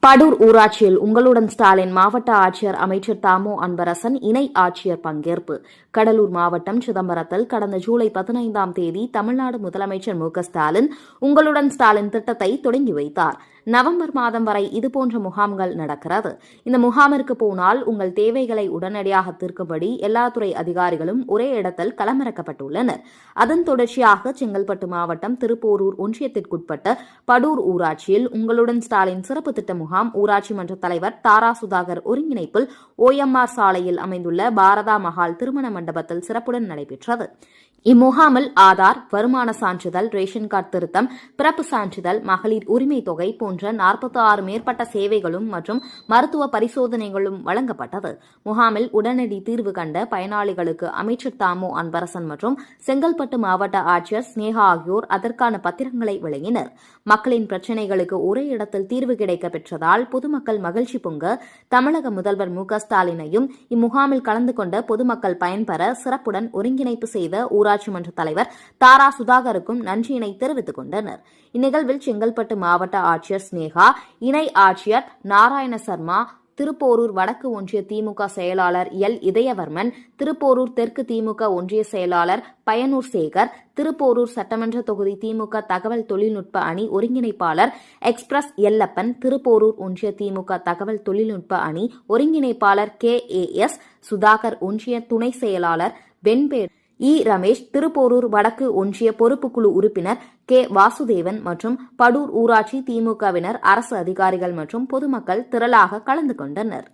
படூர் ஊராட்சியில் உங்களுடன் ஸ்டாலின் மாவட்ட ஆட்சியர் அமைச்சர் தாமோ அன்பரசன் இணை ஆட்சியர் பங்கேற்பு. கடலூர் மாவட்டம் சிதம்பரத்தில் கடந்த ஜூலை 15ஆம் தேதி தமிழ்நாடு முதலமைச்சர் மு.க.ஸ்டாலின் உங்களுடன் ஸ்டாலின் திட்டத்தை தொடங்கி வைத்தார். நவம்பர் மாதம் வரை இதுபோன்ற முகாம்கள் நடக்கிறது. இந்த முகாமிற்கு போனால் உங்கள் தேவைகளை உடனடியாக தீர்க்கும்படி எல்லா துறை அதிகாரிகளும் ஒரே இடத்தில் களமிறக்கப்பட்டுள்ளனர். அதன் தொடர்ச்சியாக செங்கல்பட்டு மாவட்டம் திருப்போரூர் ஒன்றியத்திற்குட்பட்ட படூர் ஊராட்சியில் உங்களுடன் ஸ்டாலின் சிறப்பு திட்ட முகாம் ஊராட்சி மன்ற தலைவர் தாரா சுதாகர் ஒருங்கிணைப்பில் OMR சாலையில் அமைந்துள்ள பாரதா மஹால் திருமண மண்டபத்தில் சிறப்புடன் நடைபெற்றது. இம்முகாமில் ஆதார், வருமான சான்றிதழ், ரேஷன் கார்டு திருத்தம், பிறப்பு சான்றிதழ், மகளிர் உரிமை தொகை போன்ற 46 மேற்பட்ட சேவைகளும் மற்றும் மருத்துவ பரிசோதனைகளும் வழங்கப்பட்டது. முகாமில் உடனடி தீர்வு கண்ட பயனாளிகளுக்கு அமைச்சர் தாமோ அன்பரசன் மற்றும் செங்கல்பட்டு மாவட்ட ஆட்சியர் ஸ்னேகா ஆகியோர் அதற்கான பத்திரங்களை வழங்கினர். மக்களின் பிரச்சினைகளுக்கு ஒரே இடத்தில் தீர்வு கிடைக்க பெற்றதால் பொதுமக்கள் மகிழ்ச்சி பொங்க தமிழக முதல்வர் மு.க.ஸ்டாலினையும் இம்முகாமில் கலந்து கொண்ட பொதுமக்கள் பயன்பெற சிறப்புடன் ஒருங்கிணைப்பு செய்த ஊராட்சி மன்ற தலைவர் தாரா சுதாகருக்கும் நன்றியினை தெரிவித்துக் கொண்டனர். இந்நிகழ்வில் செங்கல்பட்டு மாவட்ட ஆட்சியர் ஸ்னேகா, இணை ஆட்சியர் நாராயண சர்மா, திருப்போரூர் வடக்கு ஒன்றிய திமுக செயலாளர் இதயவர்மன், திருப்போரூர் தெற்கு திமுக ஒன்றிய செயலாளர் பயனூர் சேகர், திருப்போரூர் சட்டமன்ற தொகுதி திமுக தகவல் தொழில்நுட்ப அணி ஒருங்கிணைப்பாளர் எக்ஸ்பிரஸ் எல்லப்பன், திருப்போரூர் ஒன்றிய திமுக தகவல் தொழில்நுட்ப அணி ஒருங்கிணைப்பாளர் KAS சுதாகர், ஒன்றிய துணை செயலாளர் வெண்பேர் ரமேஷ், திருப்போரூர் வடக்கு ஒன்றிய பொறுப்புக்குழு உறுப்பினர் வாசுதேவன் மற்றும் படூர் ஊராட்சி திமுகவினர், அரசு அதிகாரிகள் மற்றும் பொதுமக்கள் திரளாக கலந்து கொண்டனர்.